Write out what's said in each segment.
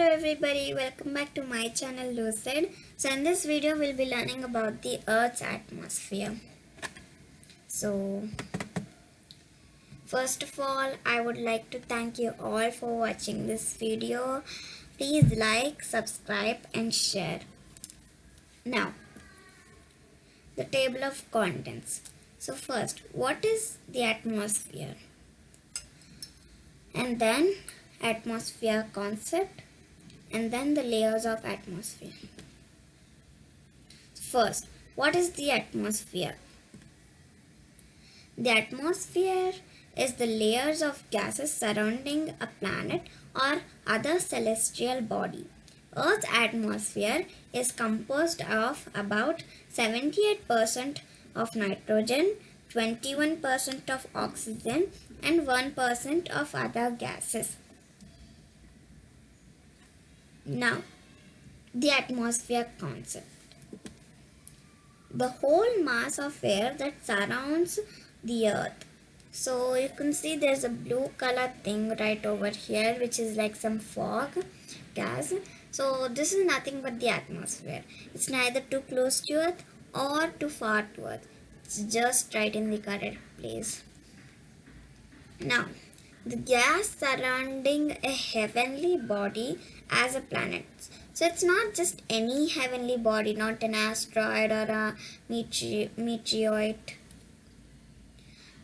Hello everybody, welcome back to my channel Lucid. So in this video we'll be learning about the Earth's atmosphere. So first of all, I would like to thank you all for watching this video. Please like, subscribe and share. Now, the table of contents. So first, what is the atmosphere? And then atmosphere concept, and then the layers of atmosphere. First, what is the atmosphere? The atmosphere is the layers of gases surrounding a planet or other celestial body. Earth's atmosphere is composed of about 78% of nitrogen, 21% of oxygen, and 1% of other gases. Now, the atmosphere concept. The whole mass of air that surrounds the earth. So you can see there's a blue color thing right over here, which is like some fog gas. So this is nothing but the atmosphere. It's neither too close to earth or too far to earth. It's just right in the correct place. Now, the gas surrounding a heavenly body as a planet. So it's not just any heavenly body, not an asteroid or a meteoroid.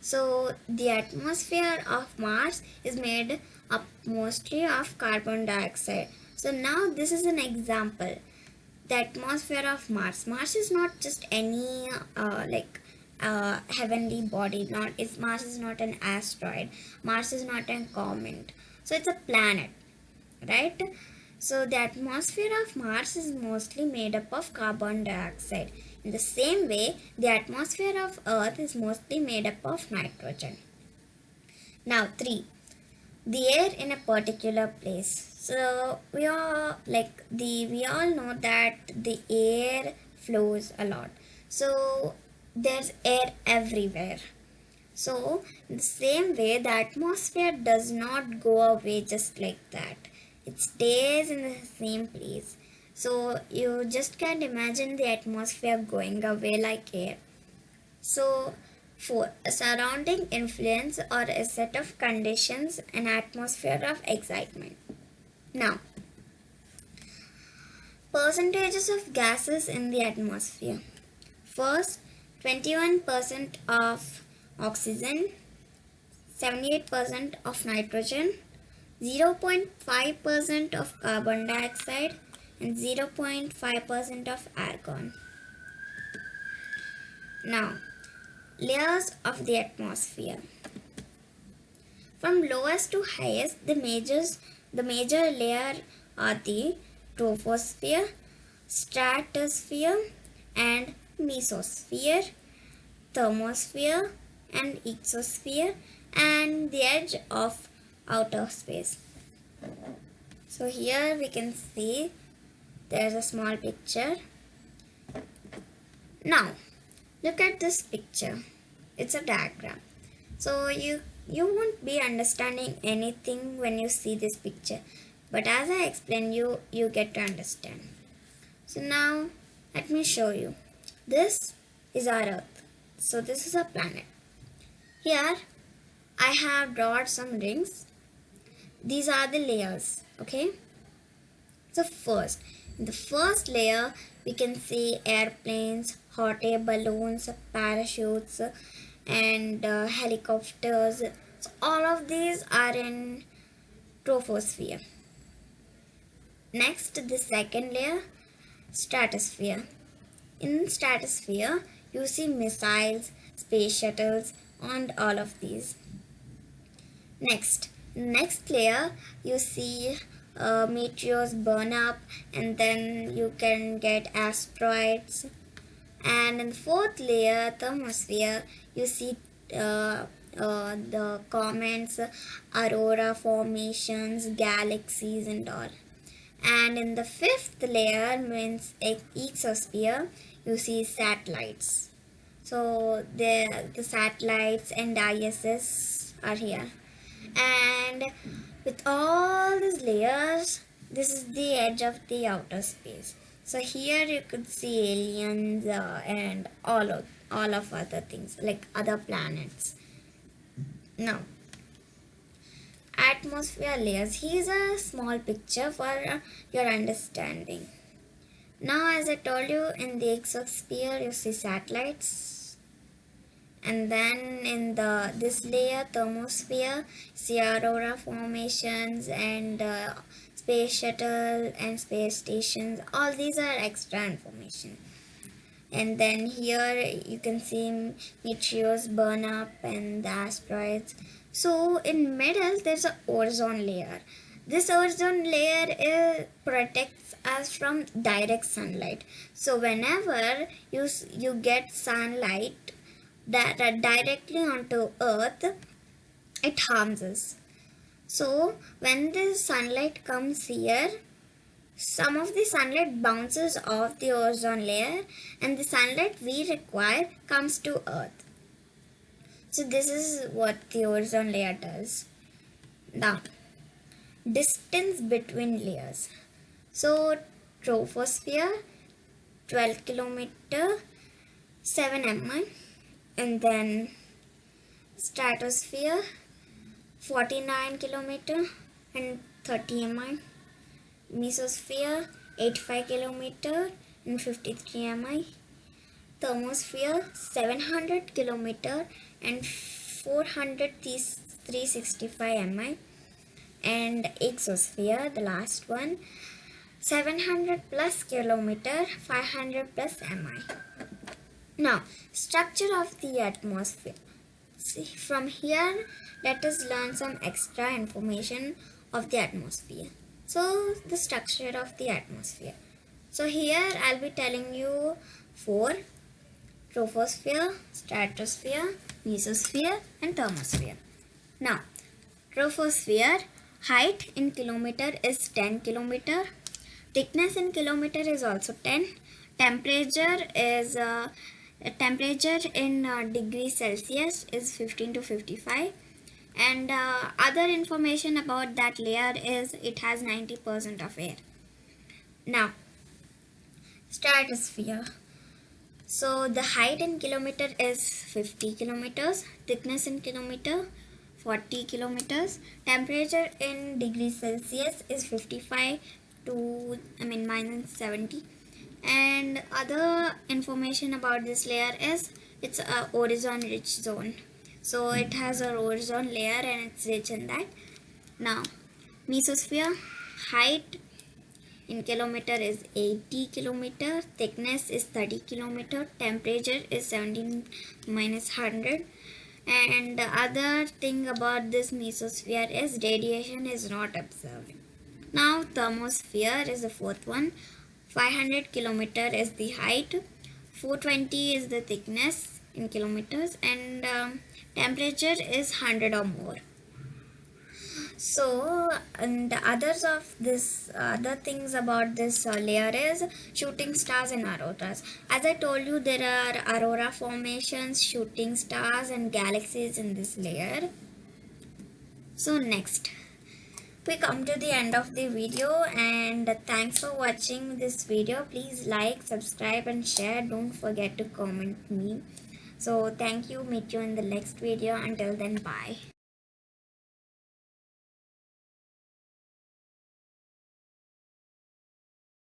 So the atmosphere of Mars is made up mostly of carbon dioxide. So now this is an example. The atmosphere of Mars. Mars is not just any heavenly body. Mars is not an asteroid. Mars is not a comet. So it's a planet, right? So the atmosphere of Mars is mostly made up of carbon dioxide. In the same way, the atmosphere of Earth is mostly made up of nitrogen. Now 3. The air in a particular place. So we all know that the air flows a lot. So there's air everywhere. So in the same way, the atmosphere does not go away just like that. It stays in the same place. So you just can't imagine the atmosphere going away like air. So 4. A surrounding influence or a set of conditions, an atmosphere of excitement. Now, percentages of gases in the atmosphere. First, 21% of oxygen, 78% of nitrogen, 0.5% of carbon dioxide, and 0.5% of argon. Now, layers of the atmosphere. From lowest to highest, the major layer are the troposphere, stratosphere, and mesosphere, thermosphere, and exosphere, and the edge of outer space. So here we can see there's a small picture. Now, look at this picture. It's a diagram. So you won't be understanding anything when you see this picture. But as I explain, you get to understand. So now, let me show you. This is our Earth. So this is a planet. Here, I have drawn some rings. These are the layers, okay? So first, in the first layer, we can see airplanes, hot air balloons, parachutes, and helicopters. So all of these are in troposphere. Next, the second layer, stratosphere. In stratosphere, you see missiles, space shuttles, and all of these. Next layer, you see meteors burn up, and then you can get asteroids. And in the fourth layer, thermosphere, you see the comets, aurora formations, galaxies, and all. And in the fifth layer, means exosphere, you see satellites. So the satellites and ISS are here. And with all these layers, This is the edge of the outer space. So here you could see aliens and all of other things like other planets. Now, atmosphere layers. Here's a small picture for your understanding. Now, as I told you, in the exosphere you see satellites, and then in this layer, thermosphere, see aurora formations and space shuttle and space stations. All these are extra information. And then here you can see meteors burn up and the asteroids. So in middle there's a ozone layer. This ozone layer protects us from direct sunlight. So whenever you get sunlight that are directly onto earth, it harms us. So when the sunlight comes here, some of the sunlight bounces off the ozone layer and the sunlight we require comes to earth. So this is what the ozone layer does. Now, distance between layers. So troposphere 12 kilometer 7 mi, and then stratosphere 49 kilometer and 30 mi. Mesosphere 85 kilometer and 53 mi. Thermosphere 700 kilometer and 365 mi. And exosphere, the last one, 700 plus kilometer, 500 plus mi. Now, structure of the atmosphere. See, from here, let us learn some extra information of the atmosphere. So, the structure of the atmosphere. So, here I'll be telling you 4: troposphere, stratosphere, mesosphere, and thermosphere. Now, troposphere height in kilometer is 10 kilometer. Thickness in kilometer is also 10. Temperature in degrees Celsius is 15 to 55. And other information about that layer is it has 90% of air. Now, stratosphere. So the height in kilometer is 50 kilometers, thickness in kilometer 40 kilometers, temperature in degrees Celsius is 55 to minus 70. And other information about this layer is it's a horizon rich zone. So it has a horizon layer and it's rich in that. Now, mesosphere height in kilometer is 80 kilometer, thickness is 30 kilometer, temperature is 17 minus 100. And the other thing about this mesosphere is radiation is not observed. Now, thermosphere is the fourth one. 500 kilometer is the height, 420 is the thickness in kilometers, and temperature is 100 or more. So, and the other things about this layer is shooting stars and auroras. As I told you, there are aurora formations, shooting stars, and galaxies in this layer. So next, we come to the end of the video, and thanks for watching this video. Please like, subscribe, and share. Don't forget to comment me. So thank you. Meet you in the next video. Until then, bye.